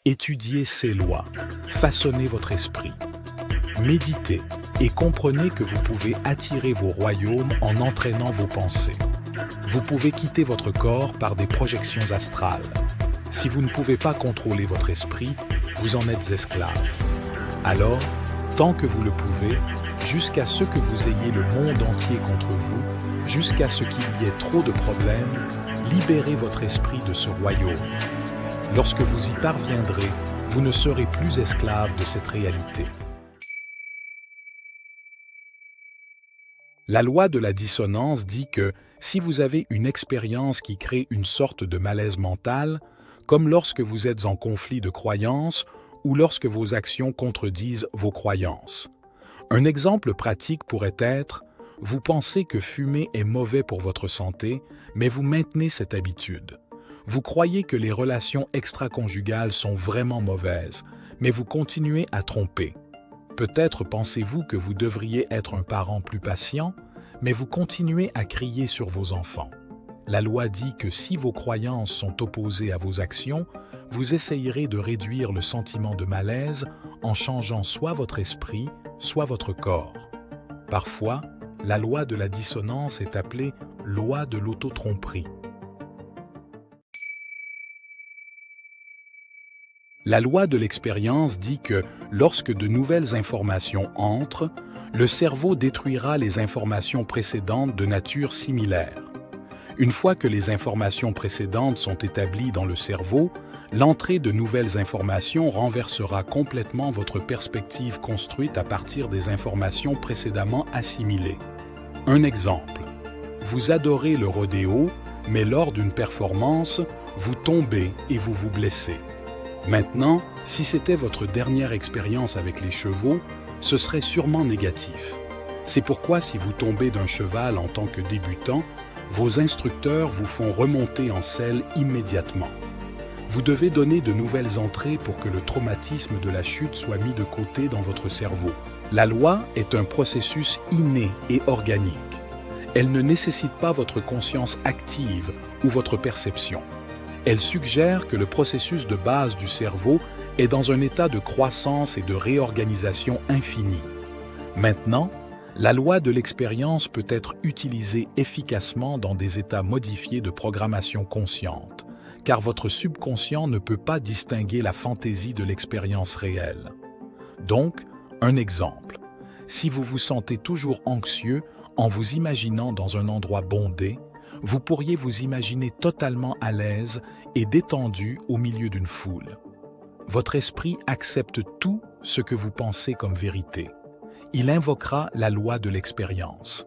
Étudiez ces lois, façonnez votre esprit. Méditez et comprenez que vous pouvez attirer vos royaumes en entraînant vos pensées. Vous pouvez quitter votre corps par des projections astrales. Si vous ne pouvez pas contrôler votre esprit, vous en êtes esclave. Alors, tant que vous le pouvez, jusqu'à ce que vous ayez le monde entier contre vous, jusqu'à ce qu'il y ait trop de problèmes, libérez votre esprit de ce royaume. Lorsque vous y parviendrez, vous ne serez plus esclave de cette réalité. La loi de la dissonance dit que si vous avez une expérience qui crée une sorte de malaise mental, comme lorsque vous êtes en conflit de croyances ou lorsque vos actions contredisent vos croyances. Un exemple pratique pourrait être, vous pensez que fumer est mauvais pour votre santé, mais vous maintenez cette habitude. Vous croyez que les relations extra-conjugales sont vraiment mauvaises, mais vous continuez à tromper. Peut-être pensez-vous que vous devriez être un parent plus patient, mais vous continuez à crier sur vos enfants. La loi dit que si vos croyances sont opposées à vos actions, vous essayerez de réduire le sentiment de malaise en changeant soit votre esprit, soit votre corps. Parfois, la loi de la dissonance est appelée loi de l'autotromperie. La loi de l'expérience dit que lorsque de nouvelles informations entrent, le cerveau détruira les informations précédentes de nature similaire. Une fois que les informations précédentes sont établies dans le cerveau, l'entrée de nouvelles informations renversera complètement votre perspective construite à partir des informations précédemment assimilées. Un exemple. Vous adorez le rodéo, mais lors d'une performance, vous tombez et vous vous blessez. Maintenant, si c'était votre dernière expérience avec les chevaux, ce serait sûrement négatif. C'est pourquoi si vous tombez d'un cheval en tant que débutant, vos instructeurs vous font remonter en selle immédiatement. Vous devez donner de nouvelles entrées pour que le traumatisme de la chute soit mis de côté dans votre cerveau. La loi est un processus inné et organique. Elle ne nécessite pas votre conscience active ou votre perception. Elle suggère que le processus de base du cerveau est dans un état de croissance et de réorganisation infinie. Maintenant, la loi de l'expérience peut être utilisée efficacement dans des états modifiés de programmation consciente, car votre subconscient ne peut pas distinguer la fantaisie de l'expérience réelle. Donc, un exemple. Si vous vous sentez toujours anxieux en vous imaginant dans un endroit bondé, vous pourriez vous imaginer totalement à l'aise et détendu au milieu d'une foule. Votre esprit accepte tout ce que vous pensez comme vérité. Il invoquera la loi de l'expérience.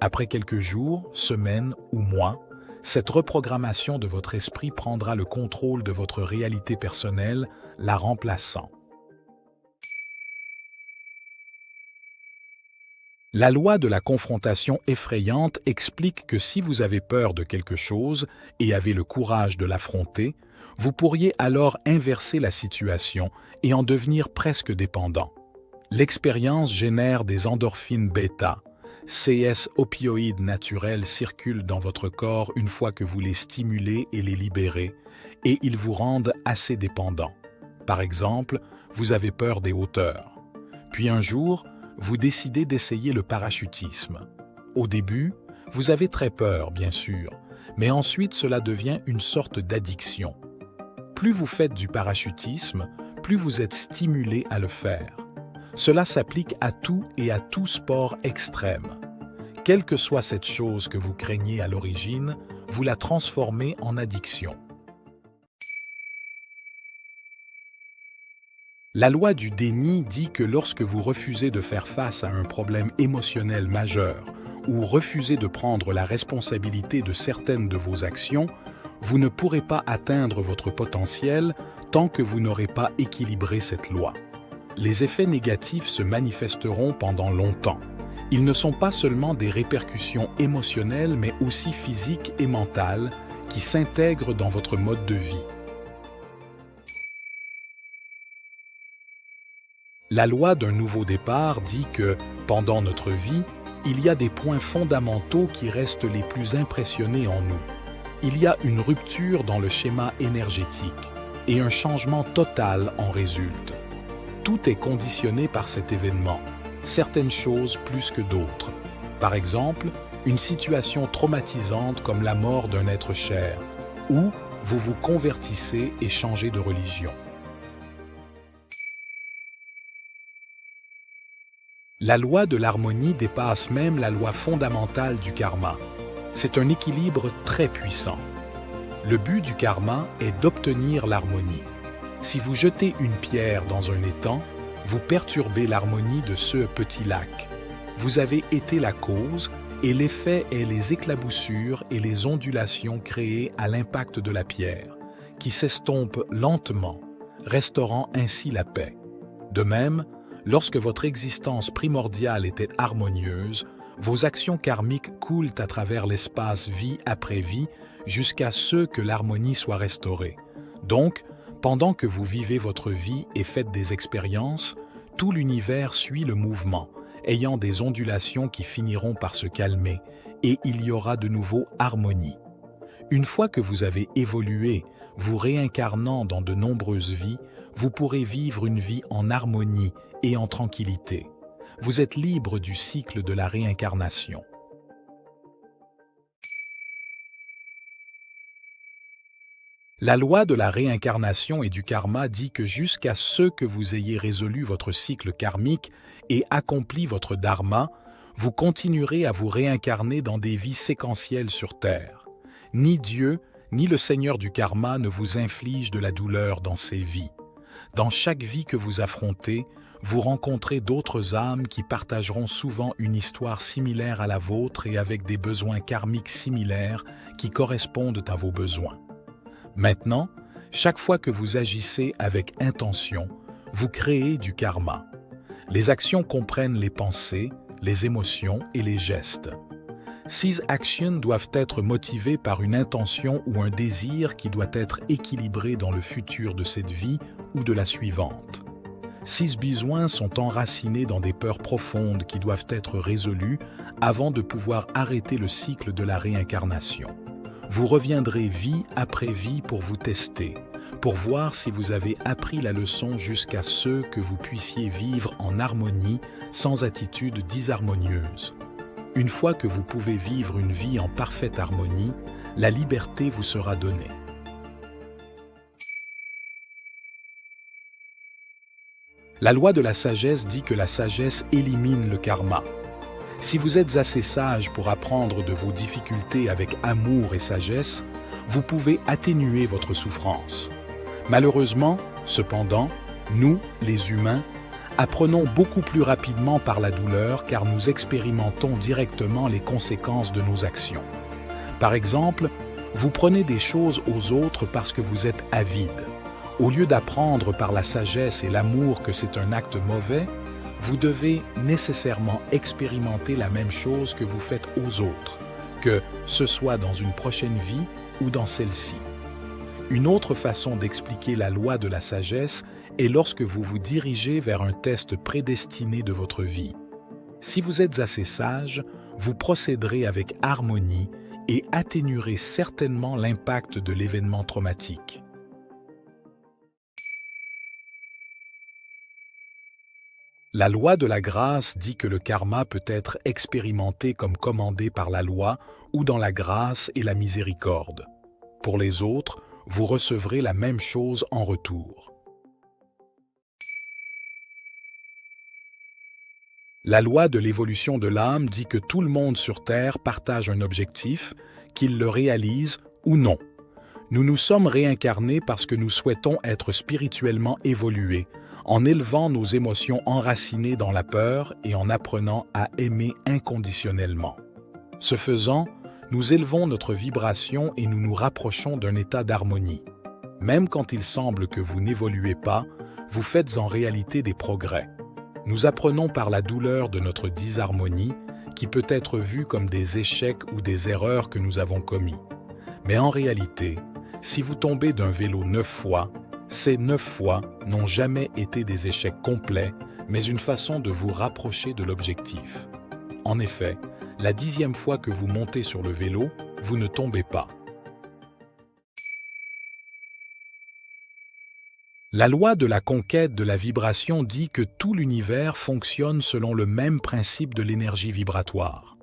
Après quelques jours, semaines ou mois, cette reprogrammation de votre esprit prendra le contrôle de votre réalité personnelle, la remplaçant. La loi de la confrontation effrayante explique que si vous avez peur de quelque chose et avez le courage de l'affronter, vous pourriez alors inverser la situation et en devenir presque dépendant. L'expérience génère des endorphines bêta. Ces opioïdes naturels circulent dans votre corps une fois que vous les stimulez et les libérez, et ils vous rendent assez dépendant. Par exemple, vous avez peur des hauteurs. Puis un jour, vous décidez d'essayer le parachutisme. Au début, vous avez très peur, bien sûr, mais ensuite cela devient une sorte d'addiction. Plus vous faites du parachutisme, plus vous êtes stimulé à le faire. Cela s'applique à tout et à tout sport extrême. Quelle que soit cette chose que vous craignez à l'origine, vous la transformez en addiction. La loi du déni dit que lorsque vous refusez de faire face à un problème émotionnel majeur ou refusez de prendre la responsabilité de certaines de vos actions, vous ne pourrez pas atteindre votre potentiel tant que vous n'aurez pas équilibré cette loi. Les effets négatifs se manifesteront pendant longtemps. Ils ne sont pas seulement des répercussions émotionnelles, mais aussi physiques et mentales qui s'intègrent dans votre mode de vie. La loi d'un nouveau départ dit que, pendant notre vie, il y a des points fondamentaux qui restent les plus impressionnés en nous. Il y a une rupture dans le schéma énergétique, et un changement total en résulte. Tout est conditionné par cet événement, certaines choses plus que d'autres. Par exemple, une situation traumatisante comme la mort d'un être cher, ou vous vous convertissez et changez de religion. La loi de l'harmonie dépasse même la loi fondamentale du karma. C'est un équilibre très puissant. Le but du karma est d'obtenir l'harmonie. Si vous jetez une pierre dans un étang, vous perturbez l'harmonie de ce petit lac. Vous avez été la cause et l'effet est les éclaboussures et les ondulations créées à l'impact de la pierre, qui s'estompent lentement, restaurant ainsi la paix. De même, lorsque votre existence primordiale était harmonieuse, vos actions karmiques coulent à travers l'espace vie après vie jusqu'à ce que l'harmonie soit restaurée. Donc, pendant que vous vivez votre vie et faites des expériences, tout l'univers suit le mouvement, ayant des ondulations qui finiront par se calmer, et il y aura de nouveau harmonie. Une fois que vous avez évolué, vous réincarnant dans de nombreuses vies, vous pourrez vivre une vie en harmonie et en tranquillité. Vous êtes libre du cycle de la réincarnation. La loi de la réincarnation et du karma dit que jusqu'à ce que vous ayez résolu votre cycle karmique et accompli votre dharma, vous continuerez à vous réincarner dans des vies séquentielles sur Terre. Ni Dieu, ni le Seigneur du karma ne vous infligent de la douleur dans ces vies. Dans chaque vie que vous affrontez, vous rencontrez d'autres âmes qui partageront souvent une histoire similaire à la vôtre et avec des besoins karmiques similaires qui correspondent à vos besoins. Maintenant, chaque fois que vous agissez avec intention, vous créez du karma. Les actions comprennent les pensées, les émotions et les gestes. Ces actions doivent être motivées par une intention ou un désir qui doit être équilibré dans le futur de cette vie ou de la suivante. Ces besoins sont enracinés dans des peurs profondes qui doivent être résolues avant de pouvoir arrêter le cycle de la réincarnation. Vous reviendrez vie après vie pour vous tester, pour voir si vous avez appris la leçon jusqu'à ce que vous puissiez vivre en harmonie sans attitude disharmonieuse. Une fois que vous pouvez vivre une vie en parfaite harmonie, la liberté vous sera donnée. La loi de la sagesse dit que la sagesse élimine le karma. Si vous êtes assez sage pour apprendre de vos difficultés avec amour et sagesse, vous pouvez atténuer votre souffrance. Malheureusement, cependant, nous, les humains, apprenons beaucoup plus rapidement par la douleur car nous expérimentons directement les conséquences de nos actions. Par exemple, vous prenez des choses aux autres parce que vous êtes avide. Au lieu d'apprendre par la sagesse et l'amour que c'est un acte mauvais, vous devez nécessairement expérimenter la même chose que vous faites aux autres, que ce soit dans une prochaine vie ou dans celle-ci. Une autre façon d'expliquer la loi de la sagesse est lorsque vous vous dirigez vers un test prédestiné de votre vie. Si vous êtes assez sage, vous procéderez avec harmonie et atténuerez certainement l'impact de l'événement traumatique. La loi de la grâce dit que le karma peut être expérimenté comme commandé par la loi ou dans la grâce et la miséricorde. Pour les autres, vous recevrez la même chose en retour. La loi de l'évolution de l'âme dit que tout le monde sur Terre partage un objectif, qu'il le réalise ou non. Nous nous sommes réincarnés parce que nous souhaitons être spirituellement évolués, en élevant nos émotions enracinées dans la peur et en apprenant à aimer inconditionnellement. Ce faisant, nous élevons notre vibration et nous nous rapprochons d'un état d'harmonie. Même quand il semble que vous n'évoluez pas, vous faites en réalité des progrès. Nous apprenons par la douleur de notre disharmonie, qui peut être vue comme des échecs ou des erreurs que nous avons commis. Mais en réalité, si vous tombez d'un vélo 9 fois, ces 9 fois n'ont jamais été des échecs complets, mais une façon de vous rapprocher de l'objectif. En effet, la 10e fois que vous montez sur le vélo, vous ne tombez pas. La loi de la conquête de la vibration dit que tout l'univers fonctionne selon le même principe de l'énergie vibratoire.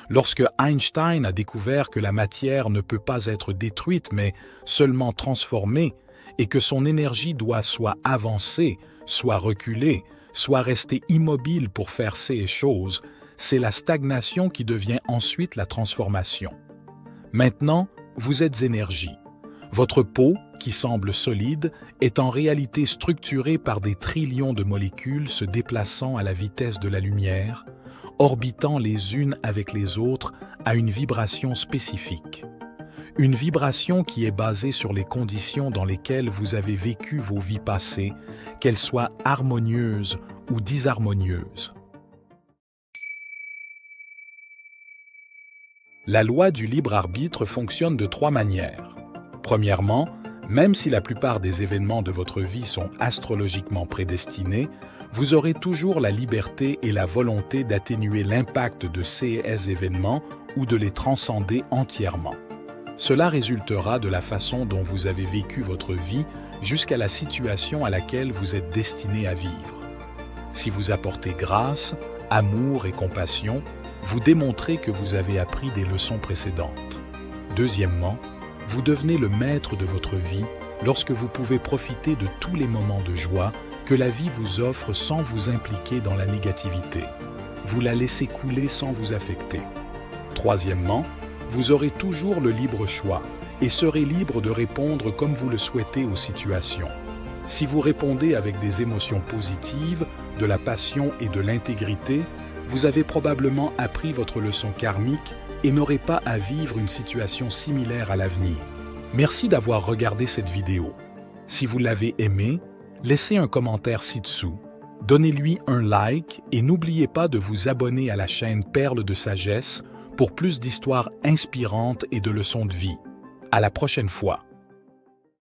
Lorsque Einstein a découvert que la matière ne peut pas être détruite mais seulement transformée et que son énergie doit soit avancer, soit reculer, soit rester immobile pour faire ces choses, c'est la stagnation qui devient ensuite la transformation. Maintenant, vous êtes énergie. Votre peau, qui semble solide, est en réalité structurée par des trillions de molécules se déplaçant à la vitesse de la lumière, orbitant les unes avec les autres à une vibration spécifique. Une vibration qui est basée sur les conditions dans lesquelles vous avez vécu vos vies passées, qu'elles soient harmonieuses ou disharmonieuses. La loi du libre arbitre fonctionne de 3 manières. Premièrement, même si la plupart des événements de votre vie sont astrologiquement prédestinés, vous aurez toujours la liberté et la volonté d'atténuer l'impact de ces événements ou de les transcender entièrement. Cela résultera de la façon dont vous avez vécu votre vie jusqu'à la situation à laquelle vous êtes destiné à vivre. Si vous apportez grâce, amour et compassion, vous démontrez que vous avez appris des leçons précédentes. Deuxièmement, vous devenez le maître de votre vie lorsque vous pouvez profiter de tous les moments de joie que la vie vous offre sans vous impliquer dans la négativité. Vous la laissez couler sans vous affecter. Troisièmement, vous aurez toujours le libre choix et serez libre de répondre comme vous le souhaitez aux situations. Si vous répondez avec des émotions positives, de la passion et de l'intégrité, vous avez probablement appris votre leçon karmique et n'aurez pas à vivre une situation similaire à l'avenir. Merci d'avoir regardé cette vidéo. Si vous l'avez aimé, laissez un commentaire ci-dessous, donnez-lui un like et n'oubliez pas de vous abonner à la chaîne Perles de Sagesse pour plus d'histoires inspirantes et de leçons de vie. À la prochaine fois.